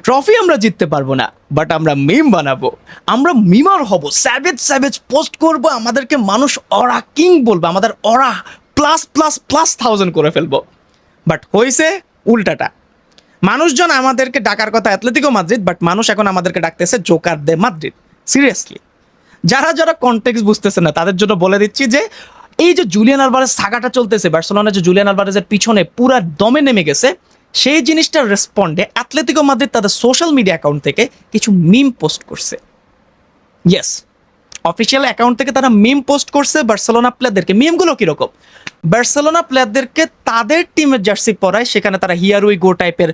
Trophy আমরা জিততে পারবো না, বাট আমরা মিম বানাবো। আমরা মিমার হব, স্যাভেজ স্যাভেজ পোস্ট করব, আমাদেরকে মানুষ অরা কিং বলবে, আমাদের অরা প্লাস প্লাস প্লাস 1000 করে ফেলবো। বাট হয়েছে উল্টাটা। মানুষজন আমাদেরকে ডাকার কথা অ্যাথলেটিকো মাদ্রিদ, বাট মানুষ এখন আমাদেরকে ডাকতেছে জোকার দে মাদ্রিদ। সিরিয়াসলি, যারা যারা কনটেক্সট বুঝতেছে না তাদের জন্য বলে দিচ্ছি যে এই যে জুলিয়ান আলভারেজ সাগাটা চলতেছে, বার্সেলোনা যে জুলিয়ান আলভারেজের পিছনে পুরা দমে নেমে গেছে, সেই জিনিসটার রেসপন্ডে অ্যাথলেটিকো মাদ্রিদ তাদের সোশ্যাল মিডিয়া অ্যাকাউন্ট থেকে কিছু মিম পোস্ট করছে। ইয়েস, অফিসিয়াল অ্যাকাউন্ট থেকে তারা মিম পোস্ট করছে বার্সেলোনা প্লেয়ারদেরকে। মিমগুলো কীরকম? বার্সেলোনা প্লেয়ারদেরকে তাদের টিমের জার্সি পরায়, সেখানে তারা হিয়ার উই গো টাইপের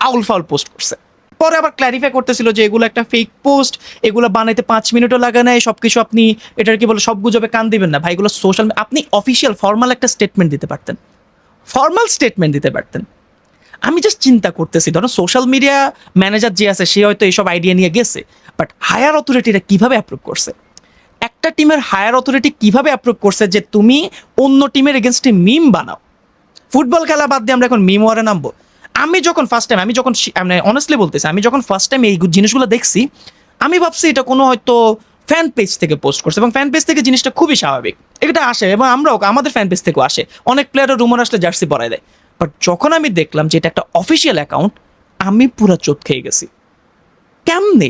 আউল ফাউল পোস্ট করছে। পরে আবার ক্ল্যারিফাই করতেছিল যে এগুলো একটা ফেক পোস্ট, এগুলো বানাইতে 5 মিনিটও লাগে না, সব কিছু আপনি এটার কি বলে সব গুজবে কান দিবেন না ভাই, এগুলো সোশ্যাল, আপনি অফিসিয়াল ফর্মাল একটা স্টেটমেন্ট দিতে পারতেন, ফর্মাল স্টেটমেন্ট দিতে পারতেন। আমি জাস্ট চিন্তা করতেছি, ধরো সোশ্যাল মিডিয়া ম্যানেজার যে আছে সে হয়তো এইসব আইডিয়া নিয়ে গেছে, বাট হায়ার অথরিটিরা কীভাবে অ্যাপ্রুভ করছে? একটা টিমের হায়ার অথরিটি কিভাবে অ্যাপ্রুভ করছে যে তুমি অন্য টিমের এগেনস্টে মিম বানাও? ফুটবল খেলা বাদ দিয়ে আমরা এখন মিম ওয়ারে নামবো? আমি যখন ফার্স্ট টাইম, মানে অনেস্টলি বলতেছি, আমি যখন ফার্স্ট টাইম এই জিনিসগুলো দেখছি, আমি ভাবছি এটা কোনো হয়তো ফ্যান পেজ থেকে পোস্ট করছে, এবং ফ্যান পেজ থেকে জিনিসটা খুবই স্বাভাবিক, এটা আসে, এবং আমরাও আমাদের ফ্যান পেজ থেকেও আসে, অনেক প্লেয়ারের রুমার আসলে জার্সি পরায় দেয়। বাট যখন আমি দেখলাম যে এটা একটা অফিসিয়াল অ্যাকাউন্ট, আমি পুরো চোট খেয়ে গেছি। কেমনে?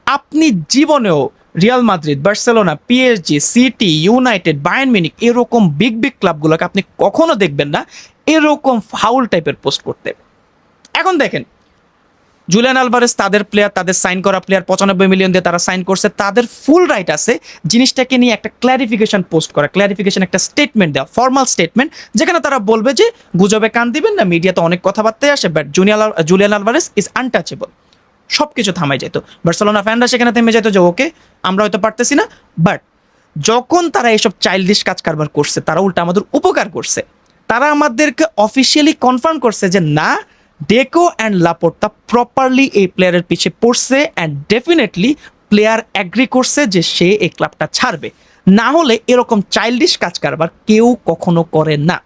আপনি জীবনেও Real Madrid, Barcelona, PSG, city, United, Bayern Munich এরকম বিগ বিগ ক্লাবগুলোকে আপনি কখনো দেখবেন না এরকম ফাউল টাইপের পোস্ট করতে। এখন দেখেন, জুলিয়ান আলভারেজ তাদের প্লেয়ার, তাদের সাইন করা প্লেয়ার 95 মিলিয়ন দিয়ে তারা সাইন করছে, তাদের ফুল রাইট আছে জিনিসটাকে নিয়ে একটা ক্ল্যারিফিকেশন পোস্ট করা, ক্ল্যারিফিকেশন একটা স্টেটমেন্ট দেওয়া, ফর্মাল স্টেটমেন্ট, যেখানে তারা বলবে যে গুজবে কান দিবেন না, মিডিয়াতে অনেক কথাবার্তায় আসে, but Julian Alvarez is untouchable. সব কিছু থামাই যেত, বার্সেলোনা ফ্যানরা সেখানে থেমে যেত যে ওকে আমরা হয়তো পারতেছি না। বাট যখন তারা এসব চাইল্ডিশ কাজ কারবার করছে, তারা উল্টা আমাদের উপকার করছে। তারা আমাদেরকে অফিসিয়ালি কনফার্ম করছে যে না, ডেকো অ্যান্ড লাপোর্তা প্রপারলি এই প্লেয়ারের পিছে পড়ছে, অ্যান্ড ডেফিনেটলি প্লেয়ার অ্যাগ্রি করছে যে সে এই ক্লাবটা ছাড়বে, না হলে এরকম চাইল্ডিশ কাজ কারবার কেউ কখনো করে না।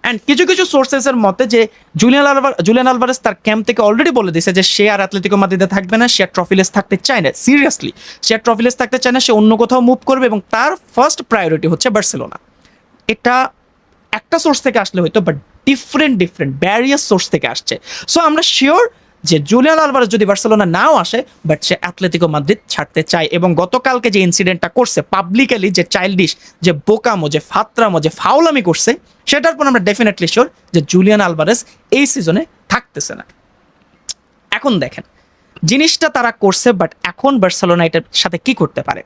অ্যান্ড কিছু কিছু সোর্সেসের মতে যে জুলিয়ান আলভারেজ তার ক্যাম্প থেকে অলরেডি বলে দিয়েছে যে সে আর অ্যাথলেটিকো মাদ্রিদে থাকবে না, সে আর ট্রফিলেস থাকতে চায় না। সিরিয়াসলি, সে আর ট্রফিলেস থাকতে চায় না, সে অন্য কোথাও মুভ করবে, এবং তার ফার্স্ট প্রায়োরিটি হচ্ছে বার্সেলোনা। এটা একটা সোর্স থেকে আসলে হয়তো, বাট ডিফারেন্ট ভ্যারিয়াস সোর্স থেকে আসছে। সো আমরা শিওর যে জুলিয়ান আলভারেজ যদি বার্সেলোনা নাও আসে, বাট সে অ্যাথলেটিকো মাদ্রিদ ছাড়তে চায়। এবং গতকালকে যে ইনসিডেন্টটা করছে পাবলিকালি, যে চাইল্ডিশ, যে বোকামো, যে ফাত্রামো, যে ফাউলামি করছে, সেটার পর আমরা ডেফিনেটলি শিওর যে জুলিয়ান আলভারেজ এই সিজনে থাকতেছে না। এখন দেখেন জিনিসটা তারা করছে, বাট এখন বার্সেলোনা এটার সাথে কি করতে পারে?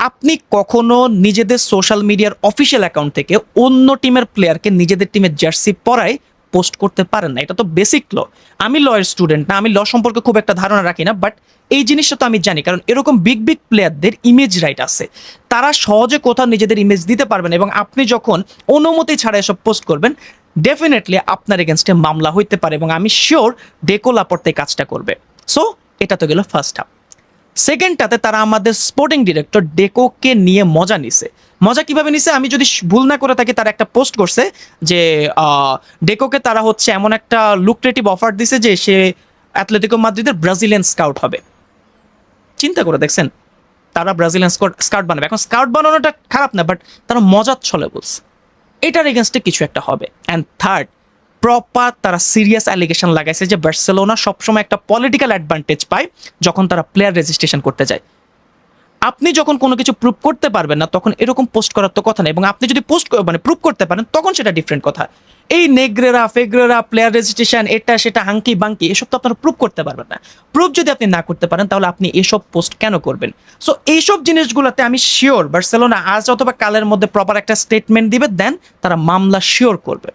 আপনি কখনো নিজেদের সোশ্যাল মিডিয়ার অফিসিয়াল অ্যাকাউন্ট থেকে অন্য টিমের প্লেয়ারকে নিজেদের টিমের জার্সি পরায় পোস্ট করতে পারেন না, এটা তো বেসিক ল। আমি লয়ের স্টুডেন্ট না, আমি ল সম্পর্কে খুব একটা ধারণা রাখি না, বাট এই জিনিসটা তো আমি জানি, কারণ এরকম বিগ বিগ প্লেয়ারদের ইমেজ রাইট আছে, তারা সহজে কোথাও নিজেদের ইমেজ দিতে পারবেন, এবং আপনি যখন অনুমতি ছাড়া এসব পোস্ট করবেন, ডেফিনেটলি আপনার এগেনস্টে মামলা হইতে পারে, এবং আমি শিওর ডেকো লাপোর্তা এই কাজটা করবে। সো এটা তো গেল ফার্স্ট হাফ। সেকেন্ডটাতে তারা আমাদের স্পোর্টিং ডিরেক্টর ডেকোকে নিয়ে মজা নিছে। মজা কিভাবে নিছে? আমি যদি ভুল না করে থাকি, তারা একটা পোস্ট করছে যে ডেকোকে তারা হচ্ছে এমন একটা লুক্রেটিভ অফার দিছে যে সে অ্যাথলেটিকো মাদ্রিদের ব্রাজিলিয়ান স্কাউট হবে। চিন্তা করে দেখছেন, তারা ব্রাজিলিয়ান স্কাউট বানাবে। এখন স্কাউট বানানোটা খারাপ না, বাট তারা মজার ছলে বলছে এটার এগেনস্টে কিছু একটা হবে। অ্যান্ড থার্ড, প্রপার তারা সিরিয়াস অ্যালিগেশন লাগাইছে যে বার্সেলোনা সবসময় একটা পলিটিক্যাল অ্যাডভান্টেজ পায় যখন তারা প্লেয়ার রেজিস্ট্রেশন করতে যায়। আপনি যখন কোনো কিছু প্রুভ করতে পারবেন না, তখন এরকম পোস্ট করার তো কথা নেই, এবং আপনি যদি প্রুভ করতে পারেন, তখন সেটা ডিফারেন্ট কথা। এই নেগ্রেরা ফেগ্রেরা প্লেয়ার রেজিস্ট্রেশন এটা সেটা হাঙ্কি বাঙ্কি এসব তো আপনারা প্রুভ করতে পারবেন না। প্রুভ যদি আপনি না করতে পারেন, তাহলে আপনি এসব পোস্ট কেন করবেন? সো এইসব জিনিসগুলোতে আমি শিওর বার্সেলোনা আজ অথবা কালের মধ্যে প্রপার একটা স্টেটমেন্ট দিবে, দেন তারা মামলা শিওর করবে।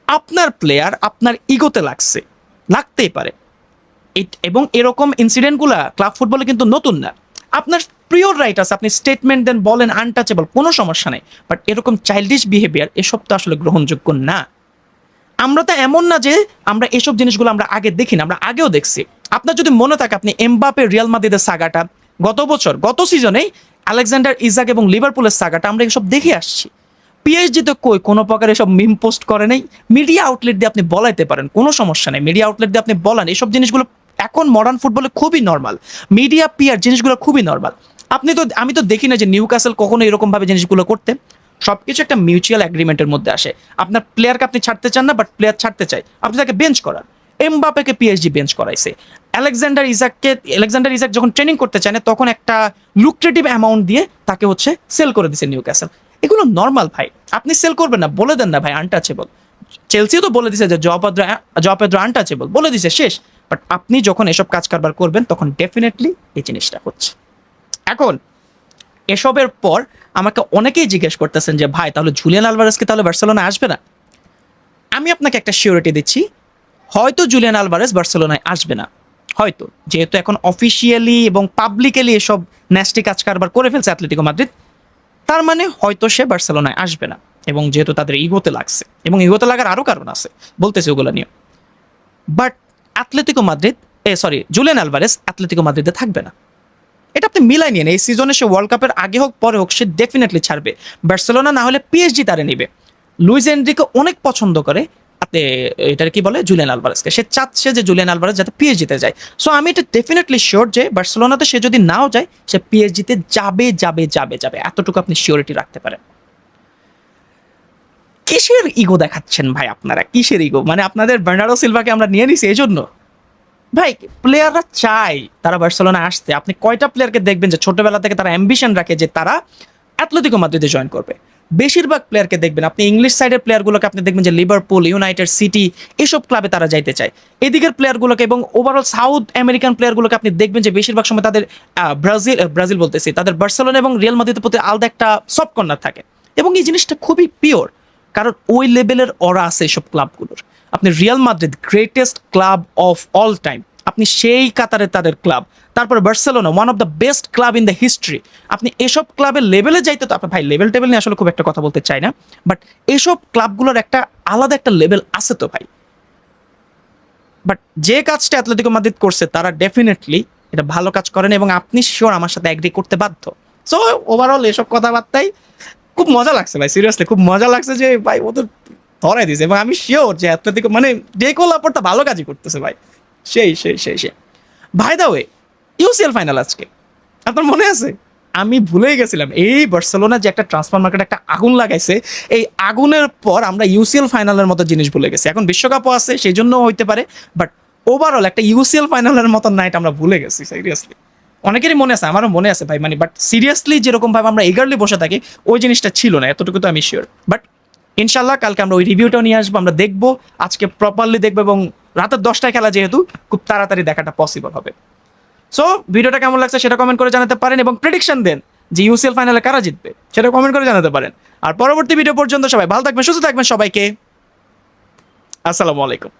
আপনার প্লেয়ার আপনার ইগোতে লাগতেই পারে, এবং এরকম ইনসিডেন্টগুলা ক্লাব ফুটবলে কিন্তু নতুন না। আপনার প্রিয় রাইট আছে, আপনি স্টেটমেন্ট দেন, বলেন, আনটাচেবল, কোনো সমস্যা নেই, বাট এরকম চাইল্ডিশ বিহেভিয়ার এসব তো আসলে গ্রহণযোগ্য না। আমরা তো এমন না যে আমরা এসব জিনিসগুলো আমরা আগে দেখি না, আমরা আগেও দেখছি। আপনার যদি মনে থাকে, আপনি এমবাপে রিয়াল মাদ্রিদের সাগাটা, গত সিজনেই আলেকজান্ডার ইজাক এবং লিভারপুলের সাগাটা আমরা এসব দেখে আসছি। পিএইচডি তো কই কোনো প্রকার এসব মিম পোস্ট করে নাই। মিডিয়া আউটলেট দিয়ে আপনি বলাইতে পারেন, কোনো সমস্যা নেই। মিডিয়া আউটলেট দিয়ে আপনি বলান, এসব জিনিসগুলো এখন মডার্ন ফুটবলে খুবই নর্মাল। মিডিয়া পিআর জিনিসগুলো খুবই নর্মাল। আমি তো দেখি না যে নিউক্যাসল কখনো এরকম ভাবে জিনিসগুলো করতে। সবকিছু একটা মিউচুয়াল এগ্রিমেন্টের মধ্যে আসে। আপনার প্লেয়ারকে আপনি ছাড়তে চান না, বাট প্লেয়ার ছাড়তে চাই, আপনি তাকে বেঞ্চ করান। এমবাপেকে পিএসজি বেঞ্চ করাইছে। আলেকজান্ডার ইজাক যখন ট্রেনিং করতে চায় না, তখন একটা লুক্রেটিভ অ্যামাউন্ট দিয়ে তাকে হচ্ছে সেল করে দিছে নিউক্যাসল। এগুলো নর্মাল ভাই, আপনি সেল করবেন না, বলে দেন না ভাই আনটাচেবল। চেলসিও তো বলে দিছে যে জপেদ্রো আনটাচেবল, বলে দিছে শেষ। বাট আপনি যখন এসব কাজ কারবার করবেন তখন ডেফিনেটলি এই জিনিসটা হচ্ছে। এখন এসবের পর আমাকে অনেকেই জিজ্ঞেস করতেছেন যে ভাই তাহলে জুলিয়ান আলভারেজকে তাহলে বার্সেলোনা আসবে না। আমি আপনাকে একটা সিওরিটি দিচ্ছি, হয়তো জুলিয়ান আলভারেজ বার্সেলোনায় আসবে না, হয়তো, যেহেতু এখন অফিসিয়ালি এবং পাবলিকালি এসব ন্যাস্টি কাজ কারবার করে ফেলছে অ্যাটলেটিকো মাদ্রিদ, তার মানে হয়তো সে বার্সেলোনায় আসবে না। এবং যেহেতু তাদের ইগোতে লাগছে, এবং ইগোতে লাগার আরও কারণ আছে, বলতেছে ওগুলো নিয়ে। বাট জুলিয়ান আলভারেজ অ্যাটলেটিকো মাদ্রিদে থাকবে না। এটা আপনি মিলাই নিন, এই সিজনে সে ওয়ার্ল্ড কাপের আগে হোক পরে হোক সে ডেফিনেটলি ছাড়বে বার্সেলোনা, না হলে পিএসজি তারে নেবে। লুইস এনরিকে অনেক পছন্দ করে আপনি এটার কি বলে জুলিয়ান আলভারেজকে, সে চাচ্ছে যে জুলিয়ান আলভারেজ যাতে পিএসজিতে যায়। সো আমি এটা ডেফিনেটলি শিওর যে বার্সেলোনাতে সে যদি নাও যায় সে পিএসজিতে যাবে যাবে যাবে যাবে, এতটুকু আপনি শিওরিটি রাখতে পারেন। কিসের ইগো দেখাচ্ছেন ভাই আপনারা, কিসের ইগো? মানে আপনাদের বার্নার্ডো সিলভাকে আমরা নিয়ে নিছি এই জন্য? ভাই প্লেয়াররা চায় তারা বার্সেলোনা আসতে। আপনি কয়টা প্লেয়ারকে দেখবেন যে ছোটবেলা থেকে তারা অ্যাম্বিশন রাখে যে তারা অ্যাটলেটিকো মাদ্রিদে জয়েন করবে? বেশিরভাগ প্লেয়ারকে দেখবেন আপনি, ইংলিশ সাইডের প্লেয়ারগুলোকে আপনি দেখবেন যে লিভারপুল, ইউনাইটেড, সিটি এসব ক্লাবে তারা যাইতে চায়। এদিকের প্লেয়ারগুলোকে এবং ওভারঅল সাউথ আমেরিকান প্লেয়ারগুলোকে আপনি দেখবেন যে বেশিরভাগ সময় তাদের ব্রাজিল বলতেছি, তাদের বার্সেলোনা এবং রিয়াল মাদ্রিদের প্রতি আলাদা একটা সফট কর্নার থাকে। এবং এই জিনিসটা খুবই পিওর, কারণ ওই লেভেলের অরা আছে এসব ক্লাবগুলোর। আপনি Real Madrid greatest club of all time, আপনি সেই কাতারে তাদের ক্লাব। তারপর Barcelona one of the best club in the history. আপনি এসব ক্লাবের লেভেলে যাইতে তো আপনার ভাই লেভেল টেবিল নিয়ে আসলে খুব একটা কথা বলতে চাই না, বাট এসব ক্লাবগুলোর একটা আলাদা একটা লেভেল আছে তো ভাই। বাট যে কাজটা অ্যাটলেটিকো মাদ্রিদ করছে তারা ডেফিনেটলি এটা ভালো কাজ করেন, এবং আপনি শিওর আমার সাথে অ্যাগ্রি করতে বাধ্য। সো ওভারঅল এসব কথাবার্তাই খুব মজা লাগছে ভাই, সিরিয়াসলি খুব মজা লাগছে যে ভাই ও তো ধরাই দিয়েছে। এবং আমি শিওর যে অ্যাটলেটিকো মানে ডেকো লাপোর্তা ভালো কাজই করতেছে ভাই। সেই ভাই দা ওয়ে, ইউসিএল ফাইনাল আজকে, আপনার মনে আছে? আমি ভুলেই গেছিলাম এই বার্সেলোনা যে একটা ট্রান্সফার মার্কেট একটা আগুন লাগাইছে, এই আগুনের পর আমরা ইউসিএল ফাইনালের মতো জিনিস ভুলে গেছি। এখন বিশ্বকাপও আছে সেই জন্য হইতে পারে, বাট ওভারঅল একটা ইউসিএল ফাইনালের মতো নাইট আমরা ভুলে গেছি সিরিয়াসলি। অনেকেরই মনে আছে, আমারও মনে আছে ভাই, মানে বাট সিরিয়াসলি যেরকম ভাবে আমরা এগারলি বসে থাকি ওই জিনিসটা ছিল না, এতটুকু তো আমি শিওর। বাট ইনশাল্লাহ কালকে আমরা ওই রিভিউটাও নিয়ে আসবো, আমরা দেখবো, আজকে প্রপারলি দেখবো, এবং রাতের 10টায় খেলা যেহেতু খুব তাড়াতাড়ি দেখাটা পসিবল হবে। সো ভিডিওটা কেমন লাগছে সেটা কমেন্ট করে জানাতে পারেন, এবং প্রেডিকশন দেন যে ইউসিএল ফাইনালে কারা জিতবে সেটা কমেন্ট করে জানাতে পারেন। আর পরবর্তী ভিডিও পর্যন্ত সবাই ভালো থাকবেন, সুস্থ থাকবেন, সবাইকে আসসালামু আলাইকুম।